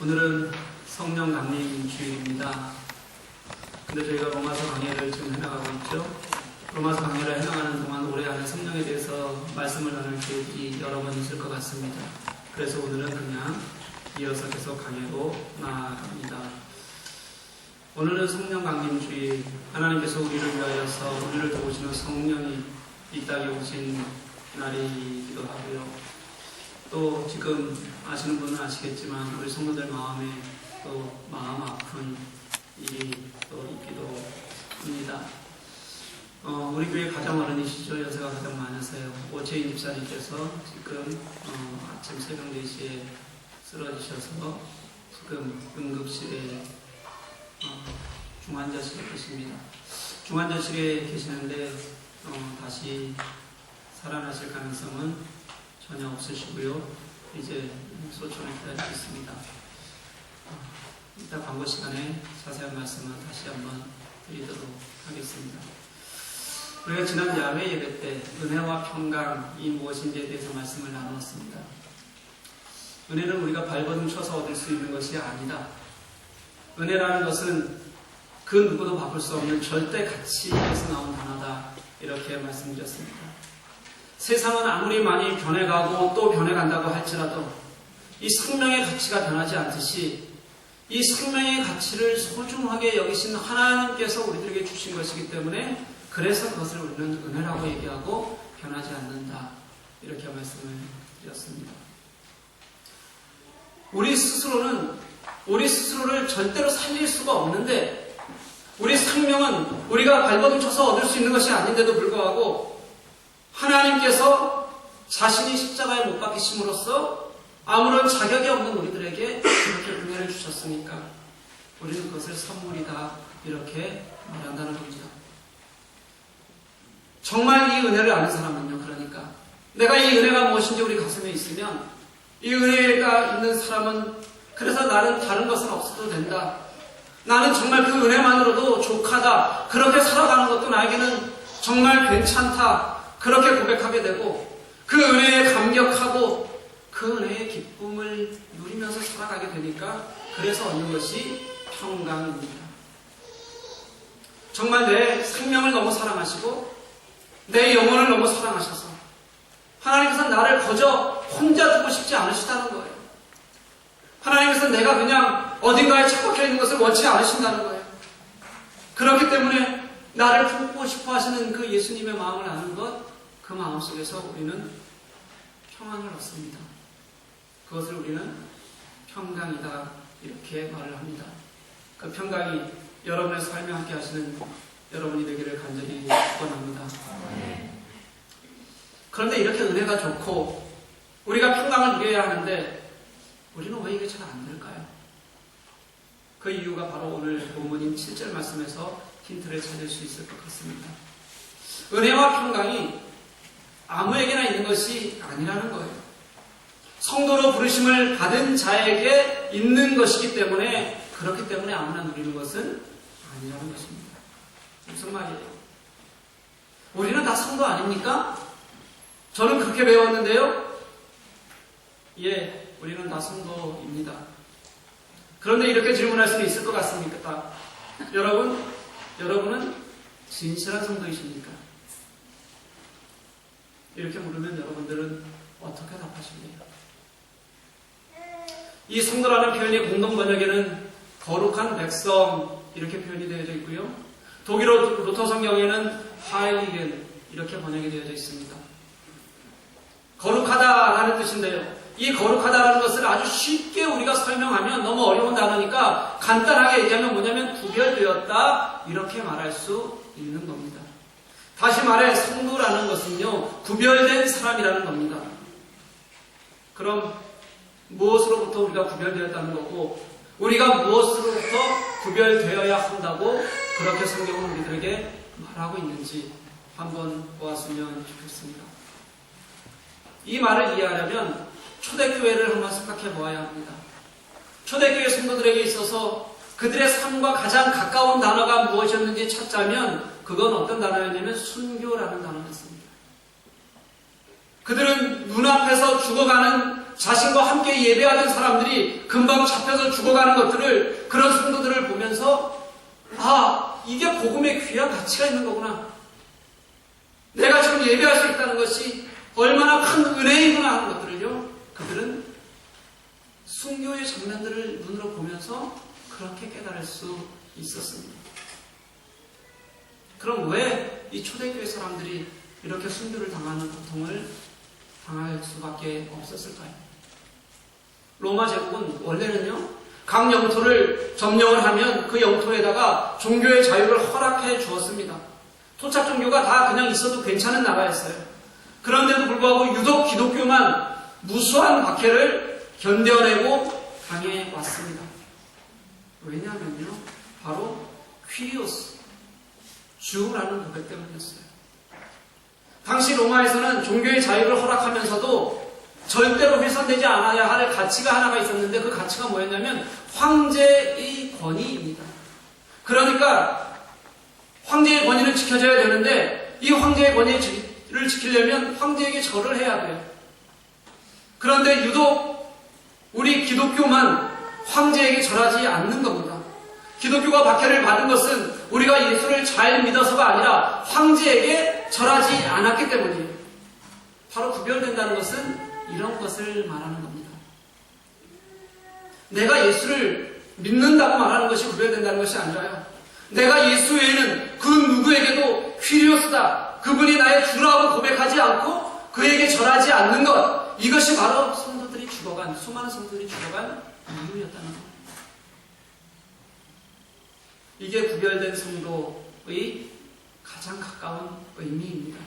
오늘은 성령 강림 주일입니다. 근데 저희가 로마서 강해를 지금 해나가고 있죠. 로마서 강해를 해나가는 동안 올해 안에 성령에 대해서 말씀을 나눌 계획이 여러 번 있을 것 같습니다. 그래서 오늘은 그냥 이어서 계속 강해로 나아갑니다. 오늘은 성령 강림 주일, 하나님께서 우리를 위하여서 우리를 도우시는 성령이 이 땅에 오신 날이기도 하고요. 또 지금 아시는 분은 아시겠지만 우리 성도들 마음에 또 마음 아픈 일이 또 있기도 합니다. 우리 교회 가장 어른이시죠. 연세가 가장 많으세요. 오채인 집사님께서 지금 아침 새벽 4시에 쓰러지셔서 지금 응급실에 중환자실에 계십니다. 중환자실에 계시는데 다시 살아나실 가능성은 전혀 없으시고요. 이제 소천을 기다리고 있습니다. 이따 광고 시간에 자세한 말씀은 다시 한번 드리도록 하겠습니다. 우리가 지난 야외 예배 때 은혜와 평강이 무엇인지에 대해서 말씀을 나누었습니다. 은혜는 우리가 발버둥 쳐서 얻을 수 있는 것이 아니다. 은혜라는 것은 그 누구도 바꿀 수 없는 절대 가치에서 나온 단어다. 이렇게 말씀드렸습니다. 세상은 아무리 많이 변해가고 또 변해간다고 할지라도 이 생명의 가치가 변하지 않듯이 이 생명의 가치를 소중하게 여기신 하나님께서 우리들에게 주신 것이기 때문에 그래서 그것을 우리는 은혜라고 얘기하고 변하지 않는다. 이렇게 말씀을 드렸습니다. 우리 스스로를 절대로 살릴 수가 없는데 우리 생명은 우리가 발버둥 쳐서 얻을 수 있는 것이 아닌데도 불구하고 하나님께서 자신이 십자가에 못 박히심으로써 아무런 자격이 없는 우리들에게 그렇게 은혜를 주셨으니까 우리는 그것을 선물이다 이렇게 말한다는 겁니다. 정말 이 은혜를 아는 사람은요, 그러니까 내가 이 은혜가 무엇인지 우리 가슴에 있으면 이 은혜가 있는 사람은 그래서 나는 다른 것은 없어도 된다. 나는 정말 그 은혜만으로도 족하다. 그렇게 살아가는 것도 나에게는 정말 괜찮다. 그렇게 고백하게 되고 그 은혜에 감격하고 그 은혜의 기쁨을 누리면서 살아가게 되니까 그래서 얻는 것이 평강입니다. 정말 내 생명을 너무 사랑하시고 내 영혼을 너무 사랑하셔서 하나님께서 나를 거저 혼자 두고 싶지 않으시다는 거예요. 하나님께서 내가 그냥 어딘가에 처박혀 있는 것을 원치 않으신다는 거예요. 그렇기 때문에 나를 품고 싶어 하시는 그 예수님의 마음을 아는 것, 그 마음 속에서 우리는 평안을 얻습니다. 그것을 우리는 평강이다 이렇게 말을 합니다. 그 평강이 여러분의 삶에 함께 하시는 여러분이 되기를 간절히 축원합니다. 그런데 이렇게 은혜가 좋고 우리가 평강을 누려야 하는데 우리는 왜 이게 잘 안 될까요? 그 이유가 바로 오늘 본문인 7절 말씀에서 힌트를 찾을 수 있을 것 같습니다. 은혜와 평강이 아무에게나 있는 것이 아니라는 거예요. 성도로 부르심을 받은 자에게 있는 것이기 때문에 그렇기 때문에 아무나 누리는 것은 아니라는 것입니다. 무슨 말이에요? 우리는 다 성도 아닙니까? 저는 그렇게 배웠는데요. 예, 우리는 다 성도입니다. 그런데 이렇게 질문할 수는 있을 것 같습니까? 여러분은 진실한 성도이십니까? 이렇게 물으면 여러분들은 어떻게 답하십니까? 이 성도라는 표현이 공동 번역에는 거룩한 백성 이렇게 표현이 되어져 있고요. 독일어 루터 성경에는 하일리겐 이렇게 번역이 되어져 있습니다. 거룩하다라는 뜻인데요. 이 거룩하다라는 것을 아주 쉽게 우리가 설명하면 너무 어려운 단어니까 간단하게 얘기하면 뭐냐면 구별되었다 이렇게 말할 수 있는 겁니다. 다시 말해 성도라는 것은요 구별된 사람이라는 겁니다. 그럼 무엇으로부터 우리가 구별되었다는 거고 우리가 무엇으로부터 구별되어야 한다고 그렇게 성경은 우리들에게 말하고 있는지 한번 보았으면 좋겠습니다. 이 말을 이해하려면 초대교회를 한번 생각해 보아야 합니다. 초대교회 성도들에게 있어서 그들의 삶과 가장 가까운 단어가 무엇이었는지 찾자면 그건 어떤 단어였냐면 순교라는 단어였습니다. 그들은 눈앞에서 죽어가는 자신과 함께 예배하던 사람들이 금방 잡혀서 죽어가는 것들을, 그런 성도들을 보면서 이게 복음의 귀한 가치가 있는 거구나. 내가 지금 예배할 수 있다는 것이 얼마나 큰 은혜이구나 하는 것들을요, 그들은 순교의 장면들을 눈으로 보면서 그렇게 깨달을 수 있었습니다. 그럼 왜 이 초대교회 사람들이 이렇게 순교를 당하는 고통을 당할 수밖에 없었을까요? 로마 제국은 원래는요, 각 영토를 점령을 하면 그 영토에다가 종교의 자유를 허락해 주었습니다. 토착 종교가 다 그냥 있어도 괜찮은 나라였어요. 그런데도 불구하고 유독 기독교만 무수한 박해를 견뎌내고 당해왔습니다. 왜냐하면요, 바로 퀴리오스, 주라는 고백 때문이었어요. 당시 로마에서는 종교의 자유를 허락하면서도 절대로 훼손되지 않아야 할 가치가 하나가 있었는데, 그 가치가 뭐였냐면 황제의 권위입니다. 그러니까 황제의 권위는 지켜져야 되는데, 이 황제의 권위를 지키려면 황제에게 절을 해야 돼요. 그런데 유독 우리 기독교만 황제에게 절하지 않는 겁니다. 기독교가 박해를 받은 것은 우리가 예수를 잘 믿어서가 아니라 황제에게 절하지 않았기 때문이에요. 바로 구별된다는 것은 이런 것을 말하는 겁니다. 내가 예수를 믿는다고 말하는 것이 구별된다는 것이 아니라요, 내가 예수 외에는 그 누구에게도 퀴리오스다, 그분이 나의 주라고 고백하지 않고 그에게 절하지 않는 것, 이것이 바로 성도들이 죽어간, 수많은 성도들이 죽어간 이유였다는 겁니다. 이게 구별된 성도의 가장 가까운 의미입니다.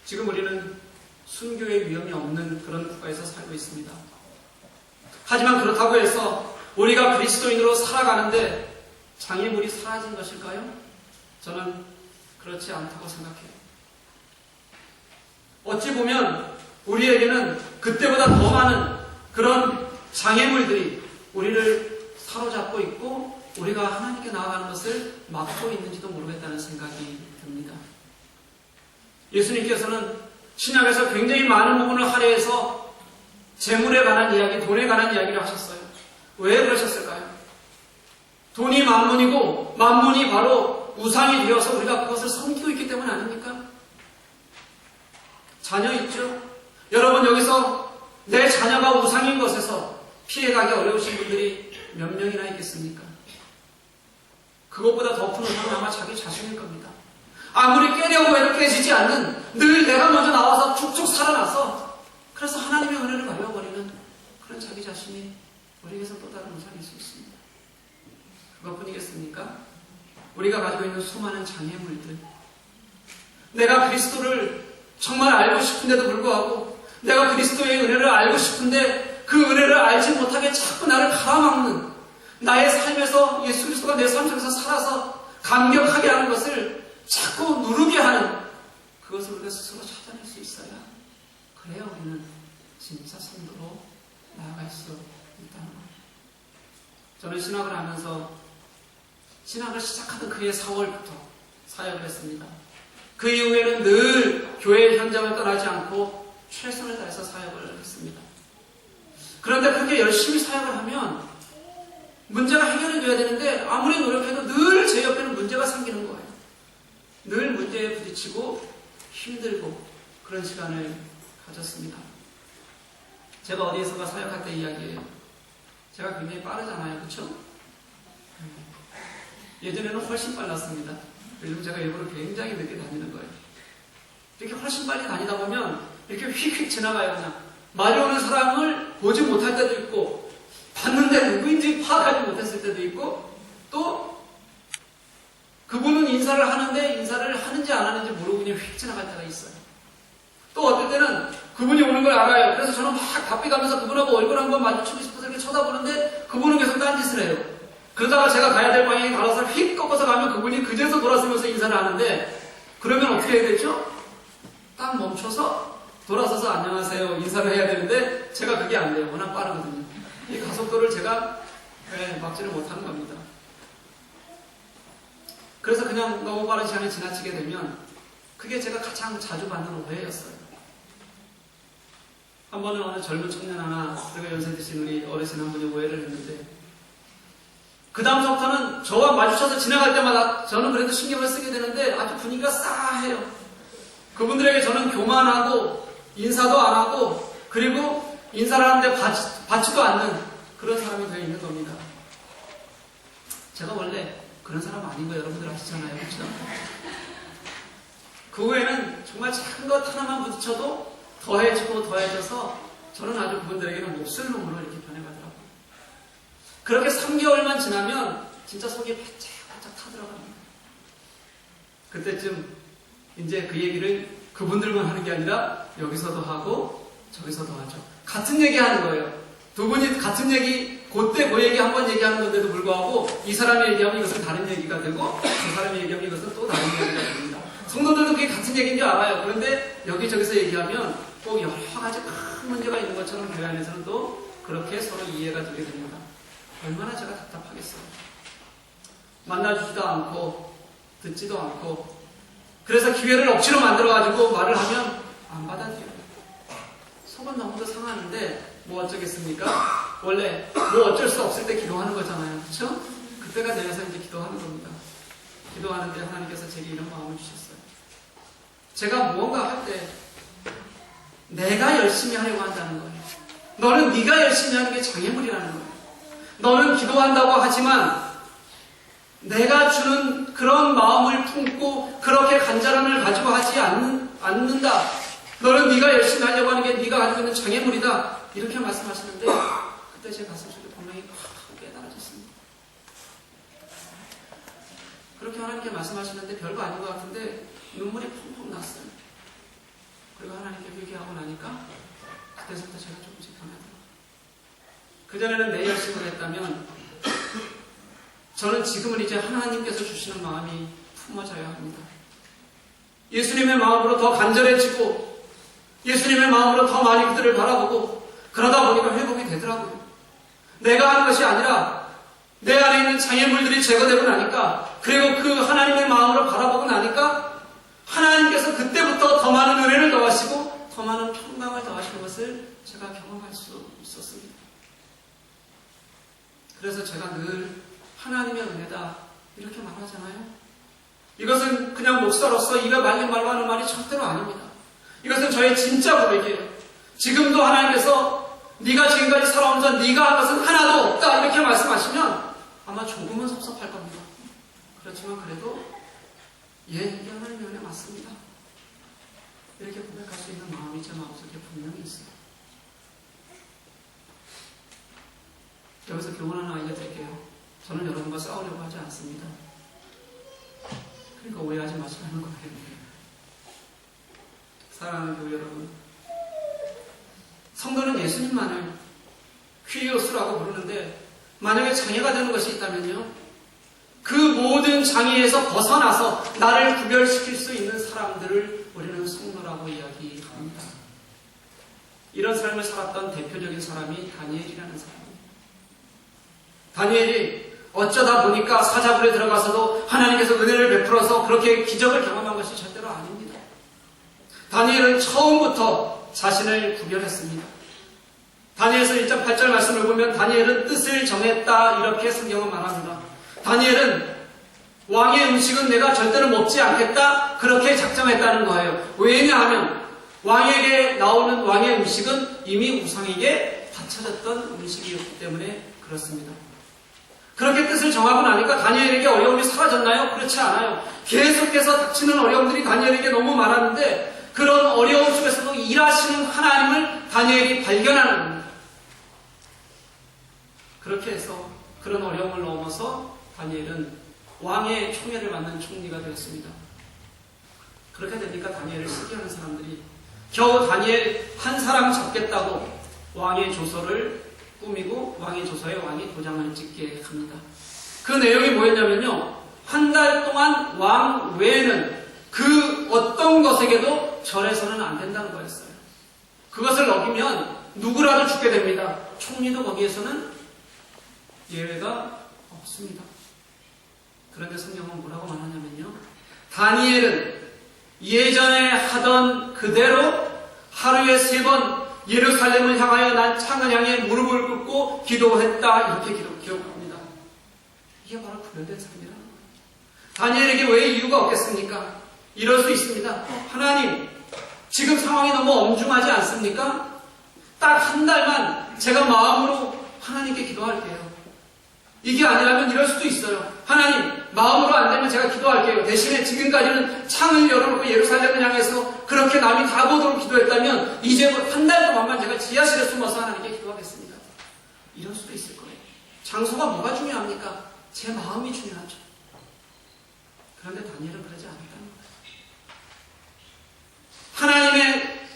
지금 우리는 순교의 위험이 없는 그런 국가에서 살고 있습니다. 하지만 그렇다고 해서 우리가 그리스도인으로 살아가는데 장애물이 사라진 것일까요? 저는 그렇지 않다고 생각해요. 어찌 보면 우리에게는 그때보다 더 많은 그런 장애물들이 우리를 사로잡고 있고, 우리가 하나님께 나아가는 것을 막고 있는지도 모르겠다는 생각이 듭니다. 예수님께서는 신약에서 굉장히 많은 부분을 할애해서 재물에 관한 이야기, 돈에 관한 이야기를 하셨어요. 왜 그러셨을까요? 돈이 만문이고 만문이 바로 우상이 되어서 우리가 그것을 섬기고 있기 때문 아닙니까? 자녀 있죠? 여러분, 여기서 내 자녀가 우상인 것에서 피해가기 어려우신 분들이 몇 명이나 있겠습니까? 그것보다 더 큰 우상은 아마 자기 자신일 겁니다. 아무리 깨려고 해도 깨지지 않는, 늘 내가 먼저 나와서 축축 살아나서 그래서 하나님의 은혜를 갈려버리는 그런 자기 자신이 우리에게서 또 다른 우상일 수 있습니다. 그것뿐이겠습니까? 우리가 가지고 있는 수많은 장애물들, 내가 그리스도를 정말 알고 싶은데도 불구하고, 내가 그리스도의 은혜를 알고 싶은데 그 은혜를 알지 못하게 자꾸 나를 가로막는, 나의 삶에서 예수 그리스도가 내 삶 속에서 살아서 감격하게 하는 것을 자꾸 누르게 하는, 그것을 우리가 스스로 찾아낼 수 있어야, 그래야 우리는 진짜 성도로 나아갈 수 있다는 거예요. 저는 신학을 하면서, 신학을 시작하던 그해 4월부터 사역을 했습니다. 그 이후에는 늘 교회 현장을 떠나지 않고 최선을 다해서 사역을 했습니다. 그런데 그렇게 열심히 사역을 하면 문제가 해결이 돼야 되는데, 아무리 노력해도 늘 제 옆에는 문제가 생기는 거예요. 늘 문제에 부딪히고 힘들고 그런 시간을 가졌습니다. 제가 어디에서가 사역할 때 이야기예요. 제가 굉장히 빠르잖아요. 그렇죠? 예전에는 훨씬 빨랐습니다. 요즘 제가 일부러 굉장히 늦게 다니는 거예요. 이렇게 훨씬 빨리 다니다 보면 이렇게 휙휙 지나가요. 그냥 마주오는 사람을 보지 못할 때도 있고, 봤는데 누구인지 파악하지 못했을 때도 있고, 또 그분은 인사를 하는데 인사를 하는지 안 하는지 모르고 그냥 휙 지나갈 때가 있어요. 또 어떨 때는 그분이 오는 걸 알아요. 그래서 저는 막 바삐 가면서 그분하고 얼굴 한번 마주치고 싶어서 이렇게 쳐다보는데 그분은 계속 딴짓을 해요. 그러다가 제가 가야 될 방향에 가서 휙 꺾어서 가면 그분이 그제서 돌아서면서 인사를 하는데, 그러면 어떻게 해야 되죠? 딱 멈춰서 돌아서서 안녕하세요 인사를 해야 되는데, 제가 그게 안 돼요. 워낙 빠르거든요. 이 가속도를 제가 막지를 못하는 겁니다. 그래서 그냥 너무 빠른 시간이 지나치게 되면 그게 제가 가장 자주 받는 오해였어요. 한 번은 어느 젊은 청년 하나, 그리고 연세 드신 우리 어르신 한 분이 오해를 했는데, 그 다음부터는 저와 마주쳐서 지나갈 때마다 저는 그래도 신경을 쓰게 되는데 아주 분위기가 싸해요. 그분들에게 저는 교만하고 인사도 안 하고 그리고 인사를 하는데 받지도 않는 그런 사람이 되어 있는 겁니다. 제가 원래 그런 사람 아닌 거 여러분들 아시잖아요. 그렇죠? 그 후에는 정말 작은 것 하나만 부딪혀도 더해져서 저는 아주 그분들에게는 몹쓸 놈으로 이렇게 변해가더라고요. 그렇게 3개월만 지나면 진짜 속이 바짝바짝 타들어갑니다. 그때쯤 이제 그 얘기를 그분들만 하는 게 아니라 여기서도 하고 저기서도 하죠. 같은 얘기 하는 거예요. 두 분이 같은 얘기, 그때 그 얘기 한 번 얘기하는 건데도 불구하고 이 사람이 얘기하면 이것은 다른 얘기가 되고 그 사람이 얘기하면 이것은 또 다른 얘기가 됩니다. 성도들도 그게 같은 얘기인 줄 알아요. 그런데 여기저기서 얘기하면 꼭 여러 가지 큰 문제가 있는 것처럼 교회 안에서는 또 그렇게 서로 이해가 되게 됩니다. 얼마나 제가 답답하겠어요. 만나주지도 않고 듣지도 않고 그래서 기회를 억지로 만들어가지고 말을 하면 안 받아들여요. 속은 너무도 상하는데 뭐 어쩌겠습니까? 원래 뭐 어쩔 수 없을 때 기도하는 거잖아요. 그렇죠? 그때가 되어서 이제 기도하는 겁니다. 기도하는데 하나님께서 제게 이런 마음을 주셨어요. 제가 무언가 할 때 내가 열심히 하려고 한다는 거예요. 너는 네가 열심히 하는 게 장애물이라는 거예요. 너는 기도한다고 하지만 내가 주는 그런 마음을 품고 그렇게 간절함을 가지고 하지 않는다. 너는 네가 열심히 하려고 하는 게 네가 가지고 있는 장애물이다. 이렇게 말씀하시는데 그때 제 가슴 속에 분명히 확 깨달아졌습니다. 그렇게 하나님께 말씀하시는데 별거 아닌 것 같은데 눈물이 펑펑 났어요. 그리고 하나님께 회개하고 나니까 그때부터 제가 조금씩 변하더라고요. 그전에는 내 열심을 했다면 저는 지금은 이제 하나님께서 주시는 마음이 품어져야 합니다. 예수님의 마음으로 더 간절해지고 예수님의 마음으로 더 많이 그들을 바라보고 그러다 보니까 회복이 되더라고요. 내가 하는 것이 아니라 내 안에 있는 장애물들이 제거되고 나니까 그리고 그 하나님의 마음으로 바라보고 나니까 하나님께서 그때부터 더 많은 은혜를 더하시고 더 많은 평강을 더하시는 것을 제가 경험할 수 있었습니다. 그래서 제가 늘 하나님의 은혜다 이렇게 말하잖아요. 이것은 그냥 목사로서 입에 말린 말로 하는 말이 절대로 아닙니다. 이것은 저의 진짜 고백이에요. 지금도 하나님께서 네가 지금까지 살아오면서 네가 한 것은 하나도 없다 이렇게 말씀하시면 아마 조금은 섭섭할 겁니다. 그렇지만 그래도 이게 하나님의 은혜 맞습니다. 이렇게 고백할 수 있는 마음이 제 마음속에 분명히 있어요. 여기서 교훈 하나 알려드릴게요. 저는 여러분과 싸우려고 하지 않습니다. 그러니까 오해하지 마시라는 거예요. 사랑하는 교회 여러분, 성도는 예수님만을 퀴리오스라고 부르는데 만약에 장애가 되는 것이 있다면요, 그 모든 장애에서 벗어나서 나를 구별시킬 수 있는 사람들을 우리는 성도라고 이야기합니다. 이런 삶을 살았던 대표적인 사람이 다니엘이라는 사람입니다. 다니엘이 어쩌다 보니까 사자굴에 들어가서도 하나님께서 은혜를 베풀어서 그렇게 기적을 경험한 것이 절대로 아닙니다. 다니엘은 처음부터 자신을 구별했습니다. 다니엘서 1장 8절 말씀을 보면 다니엘은 뜻을 정했다 이렇게 성경은 말합니다. 다니엘은 왕의 음식은 내가 절대로 먹지 않겠다 그렇게 작정했다는 거예요. 왜냐하면 왕에게 나오는 왕의 음식은 이미 우상에게 바쳐졌던 음식이었기 때문에 그렇습니다. 그렇게 뜻을 정하고 나니까 다니엘에게 어려움이 사라졌나요? 그렇지 않아요. 계속해서 닥치는 어려움들이 다니엘에게 너무 많았는데 그런 어려움 속에서도 일하시는 하나님을 다니엘이 발견하는 겁니다. 그렇게 해서 그런 어려움을 넘어서 다니엘은 왕의 총애를 받는 총리가 되었습니다. 그렇게 되니까 다니엘을 시기하는 사람들이 겨우 다니엘 한 사람 잡겠다고 왕의 조서를 꾸미고 왕의 조서에 왕이 도장을 찍게 합니다. 그 내용이 뭐였냐면요, 한 달 동안 왕 외에는 그 어떤 것에게도 절해서는 안 된다는 거였어요. 그것을 어기면 누구라도 죽게 됩니다. 총리도 거기에서는 예외가 없습니다. 그런데 성경은 뭐라고 말하냐면요, 다니엘은 예전에 하던 그대로 하루에 3번 예루살렘을 향하여 난 창을 향해 무릎을 꿇고 기도했다. 이렇게 기록합니다. 이게 바로 구별된 삶이라는 거예요. 다니엘에게 왜 이유가 없겠습니까? 이럴 수 있습니다. 하나님, 지금 상황이 너무 엄중하지 않습니까? 딱 한 달만 제가 마음으로 하나님께 기도할게요. 이게 아니라면 이럴 수도 있어요. 하나님, 마음으로 안 되면 제가 기도할게요. 대신에 지금까지는 창을 열어놓고 예루살렘을 향해서 그렇게 남이 다 보도록 기도했다면 이제 한 달 동안만 제가 지하실에 숨어서 하나님께 기도하겠습니다. 이럴 수도 있을 거예요. 장소가 뭐가 중요합니까? 제 마음이 중요하죠. 그런데 다니엘은 그러지 않았다는 거예요. 하나님의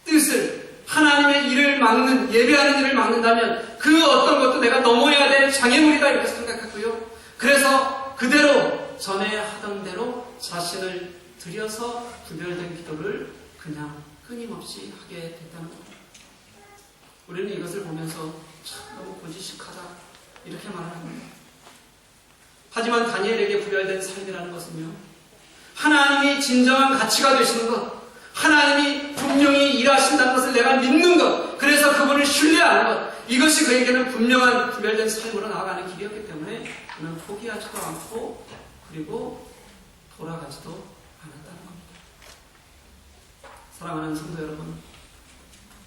뜻을, 하나님의 일을 막는, 예배하는 일을 막는다면 그 어떤 것도 내가 넘어야 될 장애물이다 이렇게 생각했고요. 그래서 그대로 전에 하던 대로 자신을 들여서 구별된 기도를 그냥 끊임없이 하게 됐다는 겁니다. 우리는 이것을 보면서 참 너무 고지식하다 이렇게 말합니다. 하지만 다니엘에게 구별된 삶이라는 것은요, 하나님이 진정한 가치가 되시는 것, 하나님이 분명히 일하신다는 것을 내가 믿는 것, 그래서 그분을 신뢰하는 것, 이것이 그에게는 분명한 구별된 삶으로 나아가는 길이었기 때문에 그는 포기하지도 않고 그리고 돌아가지도 않았다는 겁니다. 사랑하는 성도 여러분,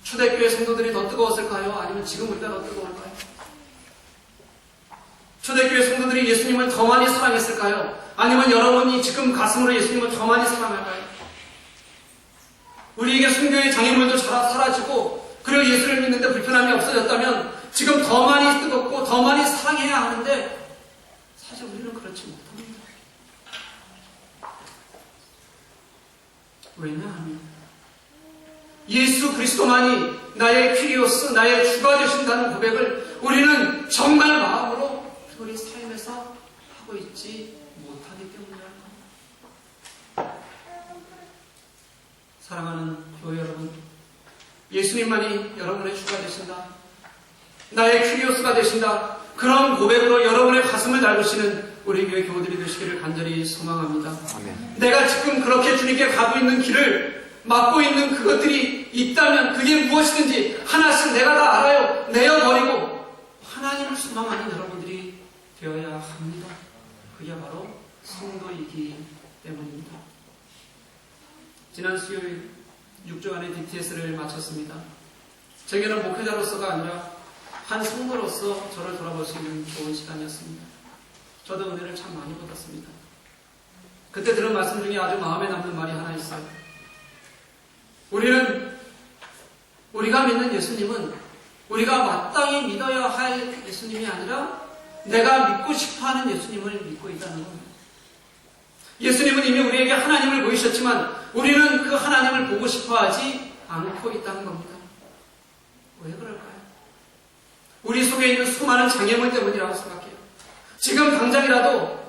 초대교회 성도들이 더 뜨거웠을까요? 아니면 지금 우리가 더 뜨거울까요? 초대교회 성도들이 예수님을 더 많이 사랑했을까요? 아니면 여러분이 지금 가슴으로 예수님을 더 많이 사랑할까요? 우리에게 순교의 장애물도 사라지고 그리고 예수를 믿는데 불편함이 없어졌다면 지금 더 많이 뜨겁고 더 많이 사랑해야 하는데 사실 우리는 그렇지 못합니다. 왜냐하면 예수 그리스도만이 나의 퀴리오스, 나의 주가 되신다는 고백을 우리는 정말 마음으로 우리 삶에서 하고 있지 못하기 때문이라는 겁니다. 사랑하는 교회 여러분, 예수님만이 여러분의 주가 되신다, 나의 퀴리오스가 되신다, 그런 고백으로 여러분의 가슴을 달구시는 우리 교회 교우들이 되시기를 간절히 소망합니다. 아멘. 내가 지금 그렇게 주님께 가고 있는 길을 막고 있는 그것들이 있다면 그게 무엇이든지 하나씩 내가 다 알아요. 내어버리고 하나님을 소망하는 여러분들이 되어야 합니다. 그게 바로 성도이기 때문입니다. 지난 수요일 6주간의 DTS를 마쳤습니다. 제게는 목회자로서가 아니라 한 성도로서 저를 돌아볼 수 있는 좋은 시간이었습니다. 저도 은혜를 참 많이 받았습니다. 그때 들은 말씀 중에 아주 마음에 남는 말이 하나 있어요. 우리가 믿는 예수님은 우리가 마땅히 믿어야 할 예수님이 아니라 내가 믿고 싶어하는 예수님을 믿고 있다는 겁니다. 예수님은 이미 우리에게 하나님을 보이셨지만 우리는 그 하나님을 보고 싶어하지 않고 있다는 겁니다. 왜 그럴까요? 우리 속에 있는 수많은 장애물 때문이라고 생각해요. 지금 당장이라도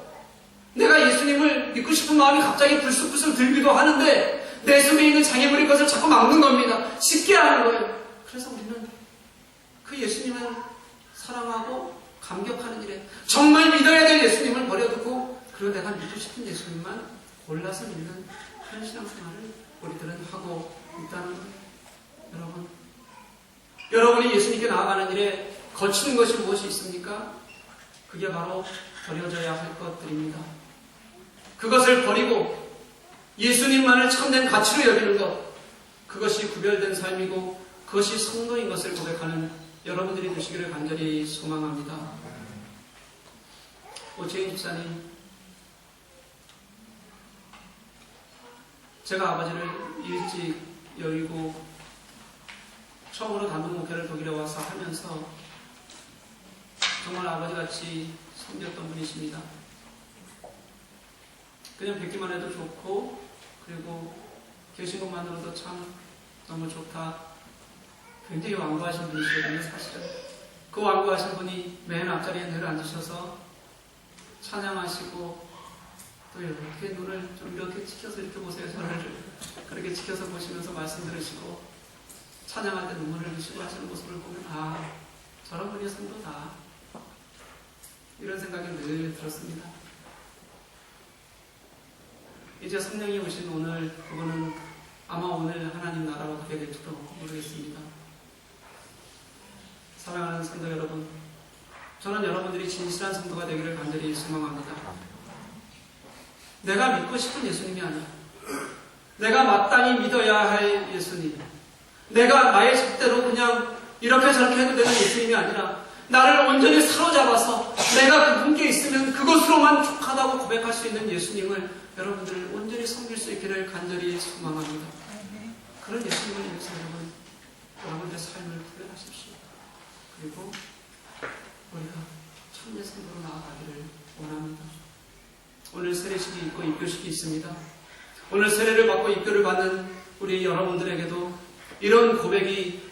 내가 예수님을 믿고 싶은 마음이 갑자기 불쑥불쑥 들기도 하는데 내 속에 있는 장애물이 그것을 자꾸 막는 겁니다. 쉽게 하는 거예요. 그래서 우리는 그 예수님을 사랑하고 감격하는 일에 정말 믿어야 될 예수님을 버려두고 그리고 내가 믿고 싶은 예수님만 골라서 믿는 그런 신앙생활을 우리들은 하고 있다는 거예요. 여러분이 예수님께 나아가는 일에 거치는 것이 무엇이 있습니까? 그게 바로 버려져야 할 것들입니다. 그것을 버리고 예수님만을 참된 가치로 여기는 것, 그것이 구별된 삶이고 그것이 성도인 것을 고백하는 여러분들이 되시기를 간절히 소망합니다. 오채인 집사님, 제가 아버지를 일찍 여의고 처음으로 단독 목회를 독일에 와서 하면서 정말 아버지같이 섬겼던 분이십니다. 그냥 뵙기만 해도 좋고 그리고 계신 것만으로도 참 너무 좋다. 굉장히 완고하신 분이시거든요. 사실은 그 완고하신 분이 맨 앞자리에 늘 앉으셔서 찬양하시고 또 이렇게 눈을 좀 이렇게 치켜서 이렇게 보세요. 저를 그렇게 치켜서 보시면서 말씀 들으시고 찬양할 때 눈물을 흘리시고 하시는 모습을 보면 아, 저런 분이 성도다, 이런 생각이 늘 들었습니다. 이제 성령이 오신 오늘 그분은 아마 오늘 하나님 나라로 가게 될지도 모르겠습니다. 사랑하는 성도 여러분, 저는 여러분들이 진실한 성도가 되기를 간절히 소망합니다. 내가 믿고 싶은 예수님이 아니야. 내가 마땅히 믿어야 할 예수님. 내가 나의 뜻대로 그냥 이렇게 저렇게 해도 되는 예수님이 아니라 나를 온전히 사로잡아서 내가 그분께 있으면 그것으로만 족하다고 고백할 수 있는 예수님을 여러분들을 온전히 섬길 수 있기를 간절히 소망합니다. 그런 예수님을 위해서 여러분들의 삶을 구별하십시오. 그리고 우리가 천대 성도로 나아가기를 원합니다. 오늘 세례식이 있고 입교식이 있습니다. 오늘 세례를 받고 입교를 받는 우리 여러분들에게도 이런 고백이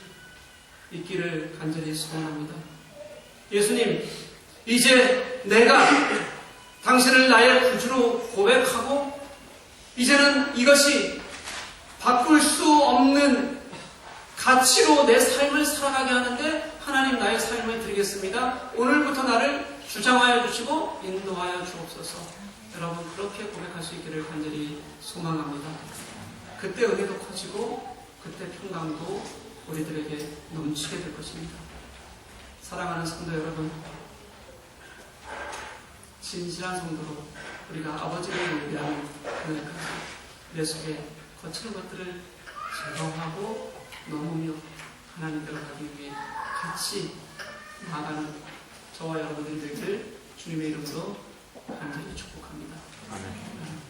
있기를 간절히 소원합니다. 예수님, 이제 내가 당신을 나의 구주로 고백하고 이제는 이것이 바꿀 수 없는 가치로 내 삶을 살아가게 하는데 하나님 나의 삶을 드리겠습니다. 오늘부터 나를 주장하여 주시고 인도하여 주옵소서. 여러분 그렇게 고백할 수 있기를 간절히 소망합니다. 그때 은혜도 커지고 그때 평강도 우리들에게 넘치게 될 것입니다. 사랑하는 성도 여러분, 진실한 성도로 우리가 아버지를 예배하는 그날까지 내 속에 거치는 것들을 제거하고 넘으며 하나님께로 가기 위해 같이 나아가는 저와 여러분들이 되기를 주님의 이름으로 간절히 축복합니다. 아멘.